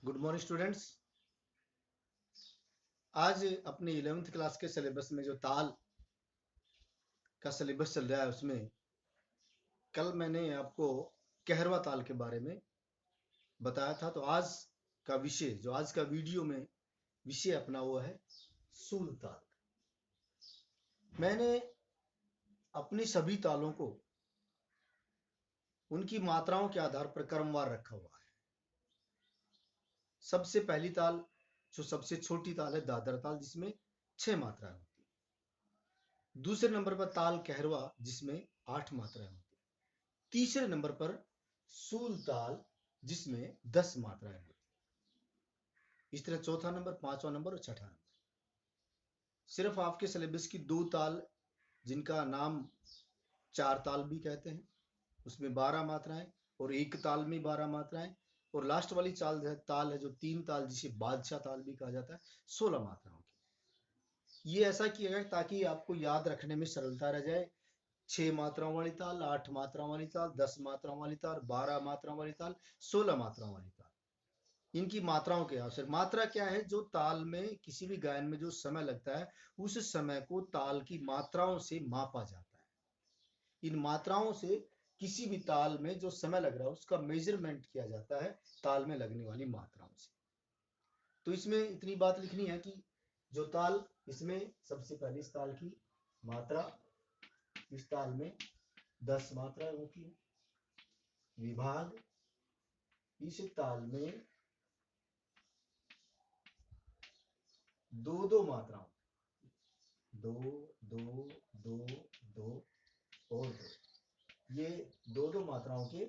Good morning students. आज अपने 11th class के सिलेबस में जो ताल का सिलेबस चल रहा है उसमें कल मैंने आपको कहरवा ताल के बारे में बताया था। तो आज का विषय जो आज का वीडियो में विषय अपना वो है सूल ताल। मैंने अपनी सभी तालों को उनकी मात्राओं के आधार पर क्रमवार रखा हुआ है। सबसे पहली ताल जो सबसे छोटी ताल है दादर ताल, जिसमें 6 मात्राएं होती है। दूसरे नंबर पर ताल कहरवा जिसमें 8 मात्राएं होती है। तीसरे नंबर पर सूल ताल जिसमें 10 मात्राएं होती है। इस तरह चौथा नंबर, पांचवा नंबर और छठा नंबर। सिर्फ आपके सिलेबस की 2 ताल जिनका नाम 4 ताल भी कहते हैं, उसमें 12 मात्राएं, और एक ताल में 12 मात्राएं, और लास्ट वाली ताल है जो 3 ताल जिसे बादशाह ताल भी कहा जाता है, 16 मात्राओं की। ये ऐसा किया गया ताकि आपको याद रखने में सरलता रह जाए। 6 मात्राओं वाली ताल, 8 मात्राओं वाली ताल, 10 मात्राओं वाली ताल, 12 मात्राओं वाली ताल, 16 मात्राओं वाली ताल। इनकी मात्राओं के अवसर, मात्रा क्या है? जो ताल में किसी भी गायन में जो समय लगता है उस समय को ताल की मात्राओं से मापा जाता है। इन मात्राओं से किसी भी ताल में जो समय लग रहा है उसका मेजरमेंट किया जाता है ताल में लगने वाली मात्राओं से। तो इसमें इतनी बात लिखनी है कि जो ताल, इसमें सबसे पहले इस ताल की मात्रा, इस ताल में 10 मात्राएं होती है। विभाग, इस ताल में 2-2 मात्राओं, 2 2 2 2 और 2, ये 2-2 मात्राओं के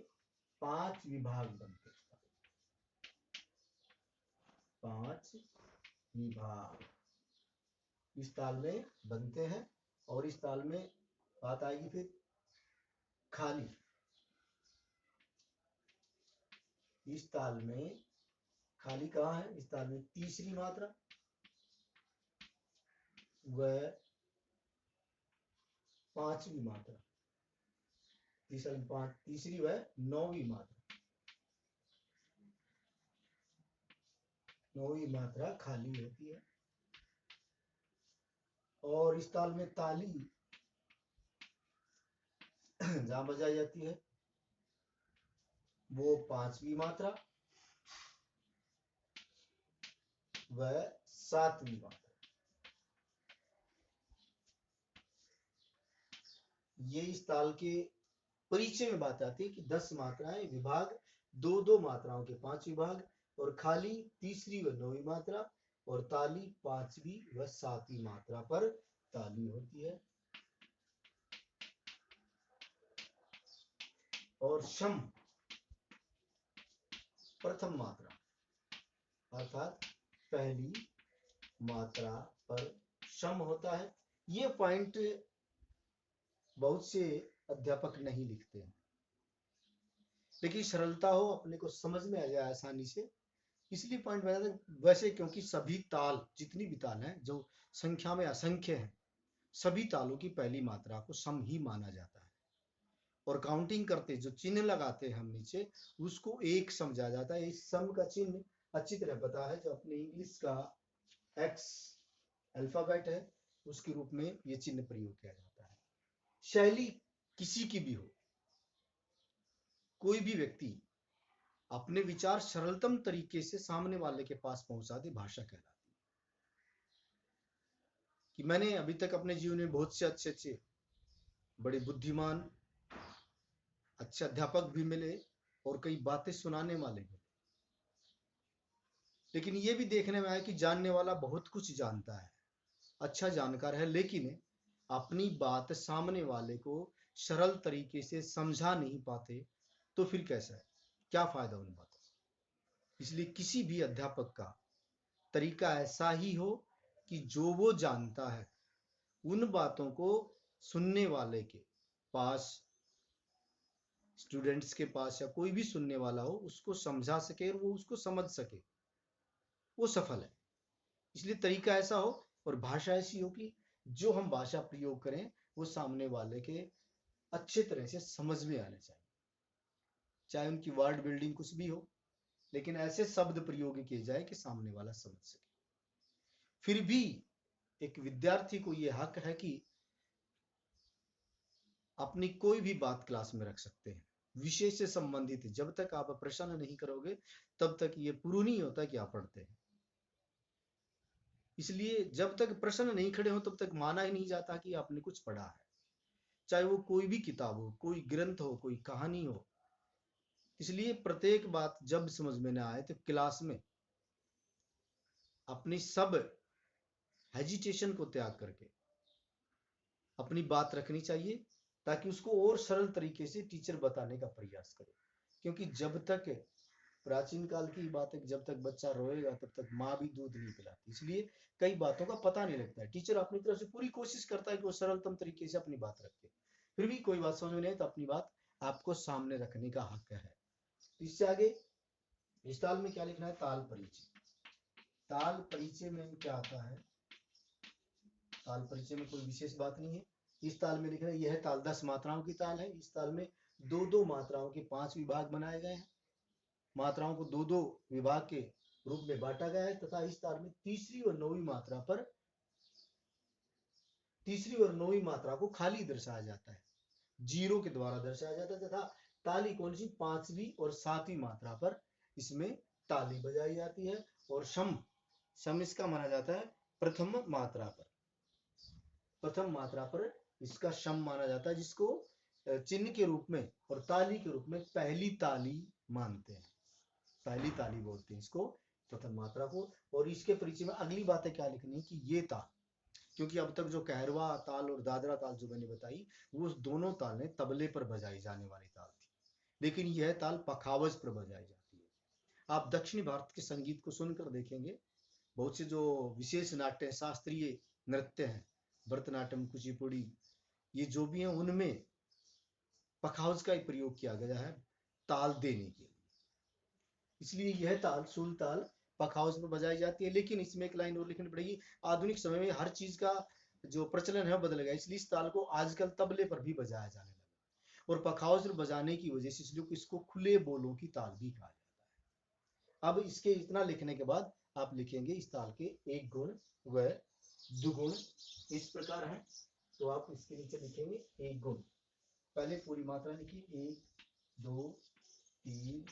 5 विभाग बनते हैं। 5 विभाग इस ताल में बनते हैं। और इस ताल में बात आएगी फिर खाली। इस ताल में खाली कहाँ है? इस ताल में तीसरी मात्रा व पांचवी मात्रा, तीसरी व 9वीं मात्रा, 9वीं मात्रा खाली होती है। और इस ताल में ताली जहां बजाई जाती है वो 5वीं मात्रा व 7वीं मात्रा। ये इस ताल के परिचय में बात आती है कि 10 मात्राएं, विभाग, 2-2 मात्राओं के 5 विभाग, और खाली तीसरी व 9वीं मात्रा, और ताली 5वीं व 7वीं मात्रा पर ताली होती है। और शम प्रथम मात्रा, अर्थात पहली मात्रा पर शम होता है। ये पॉइंट बहुत से अध्यापक नहीं लिखते हैं, लेकिन सरलता हो, अपने को समझ में आ जाए आसानी से, इसलिए पॉइंट बनाते हैं। वैसे क्योंकि सभी ताल, जितनी भी ताल हैं जो संख्या में असंख्य हैं, सभी तालों की पहली मात्रा को सम ही माना जाता है। और काउंटिंग करते जो चिन्ह लगाते हैं हम नीचे, उसको एक समझा जाता है। इस सम का चिन्ह अच्छी तरह पता है, जो अपने इंग्लिश का एक्स अल्फाबेट है उसके रूप में ये चिन्ह प्रयोग किया जाता है। शैली किसी की भी हो, कोई भी व्यक्ति अपने विचार सरलतम तरीके से सामने वाले के पास पहुंचा दे, भाषा कहलाती है। कि मैंने अभी तक अपने जीवन में बहुत से अच्छे बड़े बुद्धिमान अच्छे अध्यापक भी मिले और कई बातें सुनाने वाले मिले, लेकिन ये भी देखने में आया कि जानने वाला बहुत कुछ जानता है, अच्छा जानकार है, लेकिन अपनी बात सामने वाले को सरल तरीके से समझा नहीं पाते, तो फिर कैसा है, क्या फायदा उन बातों। इसलिए किसी भी अध्यापक का तरीका ऐसा ही हो कि जो वो जानता है उन बातों को सुनने वाले के पास, स्टूडेंट्स के पास या कोई भी सुनने वाला हो, उसको समझा सके और वो उसको समझ सके, वो सफल है। इसलिए तरीका ऐसा हो और भाषा ऐसी हो कि जो हम भाषा प्रयोग करें वो सामने वाले के अच्छे तरह से समझ में आने चाहिए। चाहे उनकी वर्ड बिल्डिंग कुछ भी हो, लेकिन ऐसे शब्द प्रयोग किए जाए कि सामने वाला समझ सके। फिर भी एक विद्यार्थी को यह हक है कि अपनी कोई भी बात क्लास में रख सकते हैं, विषय से संबंधित। जब तक आप प्रश्न नहीं करोगे तब तक ये प्रूव नहीं होता कि आप पढ़ते हैं। इसलिए जब तक प्रश्न नहीं खड़े हो तब तक माना ही नहीं जाता कि आपने कुछ पढ़ा है, चाहे वो कोई भी किताब हो, कोई ग्रंथ हो, कोई कहानी हो। इसलिए प्रत्येक बात जब समझ में ना आए तो क्लास में अपनी सब हेजिटेशन को त्याग करके अपनी बात रखनी चाहिए, ताकि उसको और सरल तरीके से टीचर बताने का प्रयास करे। क्योंकि जब तक प्राचीन काल की बात है, जब तक बच्चा रोएगा तब तक माँ भी दूध नहीं पिलाती। इसलिए कई बातों का पता नहीं लगता है। टीचर अपनी तरफ से पूरी कोशिश करता है कि वो सरलतम तरीके से अपनी बात रखे। फिर भी कोई बात समझ में नहीं आए तो अपनी बात आपको सामने रखने का हक है। इससे आगे इस ताल में क्या लिखना है? ताल परिचय। ताल परिचय में क्या आता है? ताल परिचय में कोई विशेष बात नहीं है। इस ताल में लिख रहे हैं यह ताल 10 मात्राओं की ताल है। इस ताल में दो दो मात्राओं के 5 विभाग बनाए गए हैं। मात्राओं को दो दो विभाग के रूप में बांटा गया है तथा इस ताल में तीसरी और नौवीं मात्रा को खाली दर्शाया जाता है, जीरो के द्वारा दर्शाया जाता है। तथा ताली कौन सी? 5वीं और 7वीं मात्रा पर इसमें ताली बजाई जाती है। और शम इसका माना जाता है प्रथम मात्रा पर इसका शम माना जाता है, जिसको चिन्ह के रूप में और ताली के रूप में पहली ताली मानते हैं। पहली ताली बोलते हैं इसको, प्रथम मात्रा को। और इसके परिचय में अगली बात है क्या लिखनी है कि ये ताल, क्योंकि अब तक जो कहरवा ताल और दादरा ताल जो मैंने बताई, वो दोनों तालें तबले पर बजाई जाने वाली ताल थी, लेकिन यह ताल पखावज पर बजाई जाती है। आप दक्षिण भारत के संगीत को सुनकर देखेंगे, बहुत से जो विशेष नाट्य शास्त्रीय नृत्य हैं, भरतनाट्यम, कुचिपुड़ी, ये जो भी हैं, उनमें पखावज का ही प्रयोग किया गया है ताल देने के लिए। इसलिए यह ताल सुल ताल पखावज पर बजाई जाती है। लेकिन इसमें एक लाइन और लिखनी पड़ेगी, आधुनिक समय में हर चीज का जो प्रचलन है बदल गया, इसलिए इस ताल को आजकल तबले पर भी बजाया जाने लगा। और पखावज पर बजाने की वजह से इसलिए इसको खुले बोलों की ताल भी कहा जाता है। अब इसके इतना लिखने के बाद आप लिखेंगे इस ताल के एक गुण व दुगुण इस प्रकार है। तो आप इसके नीचे लिखेंगे एक गुण। पहले पूरी मात्रा लिखिए, 1 2 3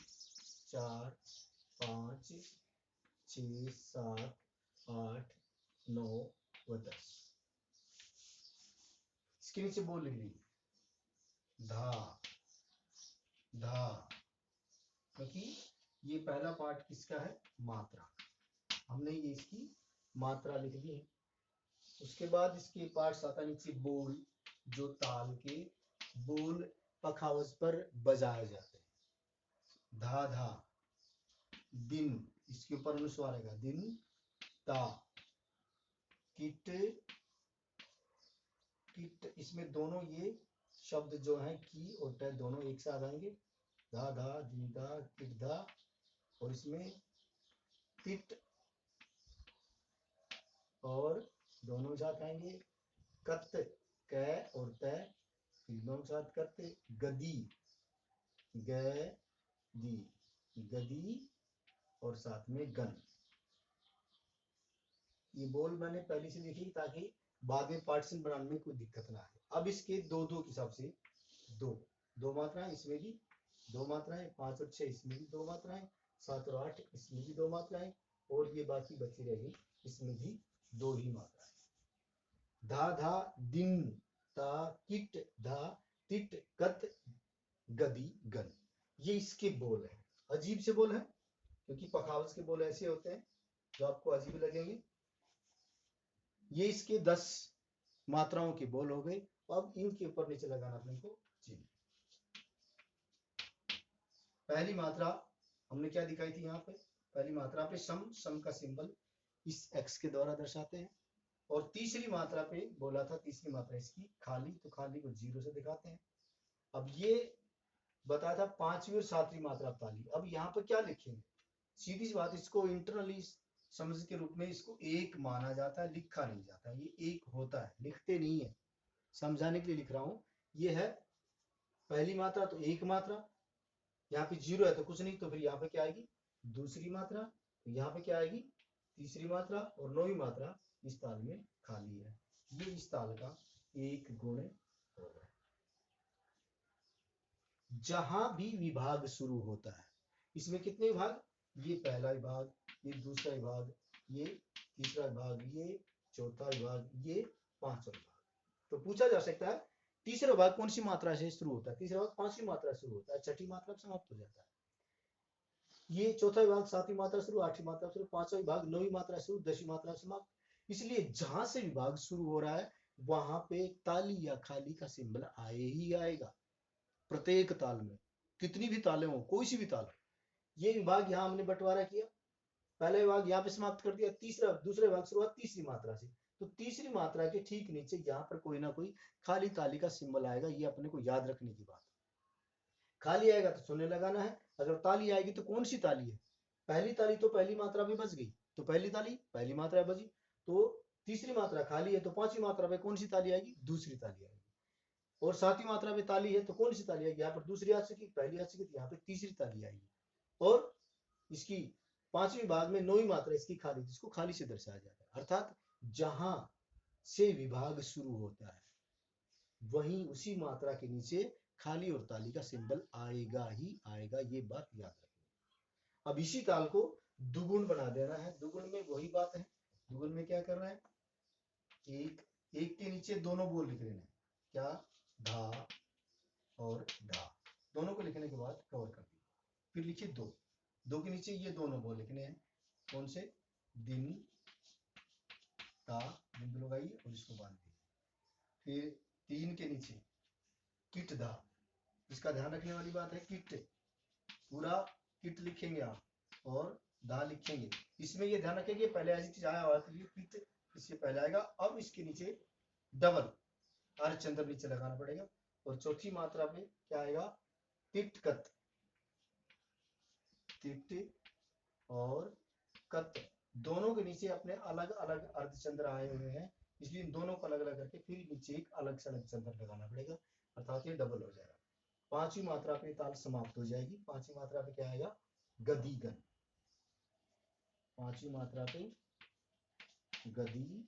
4 5 6 7 8 9 व 10। इसके नीचे बोल लिख लीजिए, धा धा, क्योंकि ये पहला पार्ट किसका है? मात्रा। हमने ये इसकी मात्रा लिख ली है। उसके बाद इसके पार्ट्स आता नीचे बोल, जो ताल के बोल पखावज पर बजाए जाते हैं। धा धा, दिन, इसके ऊपर अनुस्वार आएगा, दिन ता, किट किट, इसमें दोनों ये शब्द जो हैं की और ट दोनों एक साथ आएंगे, धा धा दी धा किट धा। और इसमें तिट और दोनों साथ आएंगे, कत क और त दोनों साथ करते, गदी ग दी, गदी और साथ में गन। ये बोल मैंने पहले से लिखी ताकि बाद में पार्टीशन बनाने में कोई दिक्कत ना आए। अब इसके दो दो के हिसाब से दो मात्राएं, इसमें भी 2 मात्राएं, 5 और 6 इसमें भी 2 मात्राएं, 7 और 8 इसमें भी 2 मात्राएं, और ये बाकी बची रही इसमें भी 2 ही मात्राएं। धा धा दिन ता किट धा तिट कत गदी गन, ये इसके बोल है। अजीब से बोल है, क्योंकि पखावज के बोल ऐसे होते हैं जो आपको अजीब लगेंगे। ये इसके 10 मात्राओं के बोल हो गए। अब इनके ऊपर नीचे लगाना अपने को चिन्ह। पहली मात्रा हमने क्या दिखाई थी यहाँ पे? पहली मात्रा पे सम का सिंबल इस एक्स के द्वारा दर्शाते हैं। और तीसरी मात्रा पे बोला था, तीसरी मात्रा इसकी खाली, तो खाली को 0 से दिखाते हैं। अब ये बताया था 5वीं और 7वीं मात्रा ताली। अब यहाँ पर क्या लिखेंगे? सीधी सी बात, इसको इंटरनली समझ के रूप में इसको एक माना जाता है, लिखा नहीं जाता। ये एक होता है, लिखते नहीं है, समझाने के लिए लिख रहा हूं। ये है पहली मात्रा, तो एक मात्रा, यहाँ पे 0 है तो कुछ नहीं, तो फिर यहाँ पे क्या आएगी? दूसरी मात्रा, तो यहाँ पे क्या आएगी, तीसरी मात्रा, और नौवीं मात्रा इस ताल में खाली है। ये इस ताल का एक गुण होगा। जहां भी विभाग शुरू होता है, इसमें कितने विभाग, ये पहला विभाग, ये दूसरा विभाग, ये तीसरा विभाग, ये चौथा विभाग, ये पांचवा विभाग। तो पूछा जा सकता है तीसरा विभाग कौन सी मात्रा से शुरू होता है, तीसरा विभाग पांचवी मात्रा से शुरू होता है, छठी मात्रा समाप्त हो जाता है। ये चौथा विभाग सातवीं मात्रा शुरू, आठवीं मात्रा शुरू, पांचवा विभाग नौवीं मात्रा शुरू, दसवीं मात्रा समाप्त। इसलिए जहां से विभाग शुरू हो रहा है वहां पे ताली या खाली का सिंबल आए ही आएगा। प्रत्येक ताल में, कितनी भी तालें हो, कोई सी भी ताल, ये विभाग यहाँ हमने बंटवारा किया, पहला विभाग यहाँ पे समाप्त कर दिया, तीसरा दूसरा विभाग शुरुआत तीसरी मात्रा से, तो तीसरी मात्रा के ठीक नीचे यहाँ पर कोई ना कोई खाली ताली का सिंबल आएगा। ये अपने को याद रखने की बात। खाली आएगा तो शून्य लगाना है, अगर ताली आएगी तो कौन सी ताली है, पहली ताली तो पहली मात्रा में बच गई, तो पहली ताली पहली मात्रा बची, तो तीसरी मात्रा खाली है तो पांचवी मात्रा में कौन सी ताली आएगी, दूसरी ताली आएगी। और सातवीं मात्रा में ताली है तो कौन सी ताली आएगी, यहाँ पर दूसरी आ चुकी, पहली आ चुकी, तो यहाँ पे तीसरी ताली आएगी। और इसकी पांचवी भाग में नौवीं मात्रा इसकी खाली, जिसको खाली से दर्शाया जाता है। अर्थात जहां से विभाग शुरू होता है वहीं उसी मात्रा के नीचे खाली और ताली का सिंबल आएगा ही आएगा, ये बात याद रखना। अब इसी ताल को दुगुण बना देना है। दुगुण में वही बात है, दुगुण में क्या करना है, एक एक के नीचे दोनों बोल लिख लेना है, क्या, धा और धा, दोनों को लिखने के बाद कवर कर दिया। फिर लिखिए दो, दो के नीचे ये दोनों बोल लिखने हैं, कौन से, दिन, ता, बिंदु लगाइए और इसको बांध दिए। फिर तीन के नीचे किट धा, इसका ध्यान रखने वाली बात है, किट पूरा किट लिखेंगे आप और धा लिखेंगे। इसमें ये ध्यान रखेंगे पहले ऐसी चीज आया हुआ तो ये किट इससे पहले आएगा, अब इसके नीचे डबल अर्धचंद्र नीचे लगाना पड़ेगा। और चौथी मात्रा पे क्या आएगा, तिट और कत, दोनों के नीचे अपने अलग अलग अर्धचंद्र आए हुए हैं, इसलिए इन दोनों को अलग अलग करके फिर नीचे एक अलग से अलग चंद्र लगाना पड़ेगा, अर्थात ये डबल हो जाएगा। पांचवी मात्रा पे ताल समाप्त हो जाएगी। पांचवी मात्रा पे क्या आएगा, गदीगन, पांचवी मात्रा पे गदी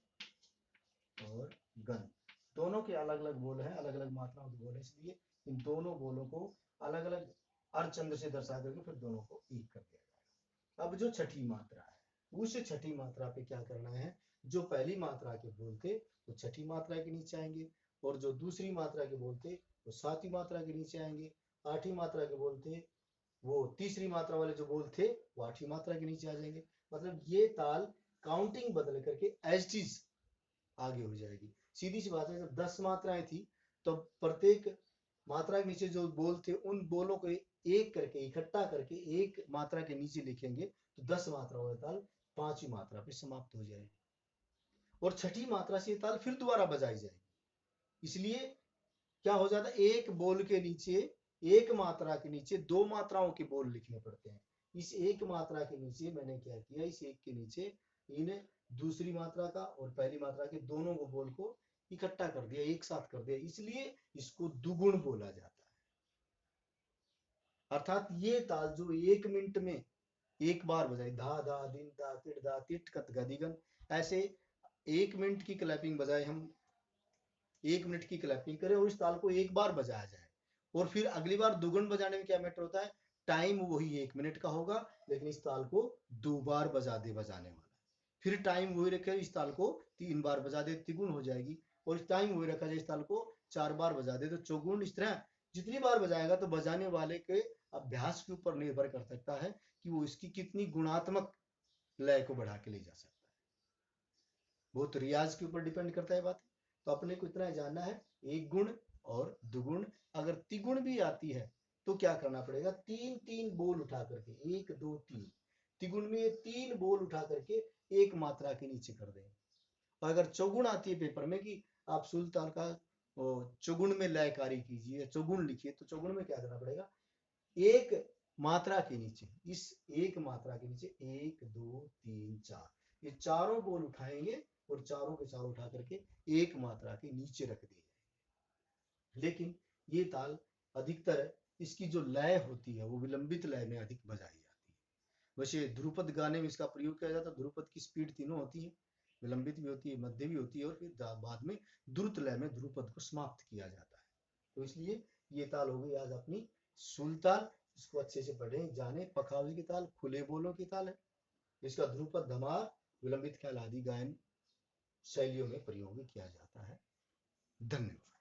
और गन, दोनों के अलग अलग बोल हैं, अलग अलग मात्राओं के बोल हैं, इसलिए इन दोनों बोलों को अलग अलग अर्धचंद्र से दर्शा करके फिर दोनों को एक कर दिया जाएगा। अब जो छठी मात्रा है, उस छठी मात्रा पे क्या करना है, जो पहली मात्रा के बोल थे वो छठी मात्रा के नीचे आएंगे, और जो दूसरी मात्रा के बोल थे वो सातवीं मात्रा के नीचे आएंगे, आठवीं मात्रा के बोल थे वो तीसरी मात्रा वाले जो बोल थे वो आठवीं मात्रा के नीचे आ जाएंगे। मतलब ये ताल काउंटिंग बदल करके एज इट इज आगे हो जाएगी। सीधी सी बात है, जब 10 मात्राएं थी तो प्रत्येक मात्रा के नीचे जो बोल थे उन बोलों को एक करके इकट्ठा करके एक मात्रा के नीचे लिखेंगे तो 10 मात्राओं का ताल पांचवी मात्रा पे समाप्त हो जाएगी, और छठी मात्रा से ये ताल फिर दोबारा बजाई जाएगी। इसलिए क्या हो जाता है, एक बोल के नीचे, एक मात्रा के नीचे दो मात्राओं के बोल लिखने पड़ते हैं। इस एक मात्रा के नीचे मैंने क्या किया, इस एक के नीचे इन दूसरी मात्रा का और पहली मात्रा के दोनों को बोल को इकट्ठा कर दिया, एक साथ कर दिया, इसलिए इसको दुगुण बोला जाता है। अर्थात ये ताल जो 1 मिनट में एक बार बजाए, धा धा दिन धा तिट धा तिट कत गदिगन, ऐसे 1 मिनट की क्लैपिंग बजाए हम 1 मिनट की क्लैपिंग करें और इस ताल को एक बार बजाया जाए, और फिर अगली बार दुगुन बजाने में क्या मैटर होता है, टाइम वही 1 मिनट का होगा लेकिन इस ताल को 2 बार बजा दे बजाने वाला, फिर टाइम वही रखे इस ताल को 3 बार बजा दे तिगुन हो जाएगी, और टाइम वही रखा जाए इस ताल को 4 बार बजा दे तो चौगुन। इस तरह जितनी बार बजाएगा तो बजाने वाले के अभ्यास के ऊपर निर्भर कर सकता है कि वो इसकी कितनी गुणात्मक लय को बढ़ा के ले जा सकता है, बहुत रियाज के ऊपर डिपेंड करता है बात। तो अपने को इतना जानना है, एक गुण और दुगुण, अगर तिगुण भी आती है तो क्या करना पड़ेगा, तीन तीन बोल उठा करके, 1 2 3, तिगुण में 3 बोल उठा करके एक मात्रा के नीचे कर दें। और अगर चौगुण आती है पेपर में कि आप सुल्तान का चौगुण में लयकारी कीजिए, चौगुण लिखिए, तो चौगुण में क्या करना पड़ेगा, एक मात्रा के नीचे, इस एक मात्रा के नीचे 1 2 3 4, ये चारों बोल उठाएंगे और चारों के चारों उठा करके एक मात्रा के नीचे रख दिए जाएंगे। लेकिन ये ताल अधिकतर इसकी जो लय होती है वो विलंबित लय में अधिक बजाई जाती है, वैसे ध्रुपद गाने में इसका प्रयोग किया जाता है। ध्रुपद की स्पीड तीनों होती है, विलंबित भी होती है, मध्य भी होती है, और फिर बाद में द्रुत लय में ध्रुपद को समाप्त किया जाता है। तो इसलिए ये ताल हो गई आज अपनी सुल ताल। इसको अच्छे से पढ़ें, जाने। पखावज की ताल खुले बोलों की ताल है। इसका ध्रुपद, धमार, विलंबित ख्याल आदि गायन शैलियों में प्रयोग किया जाता है। धन्यवाद।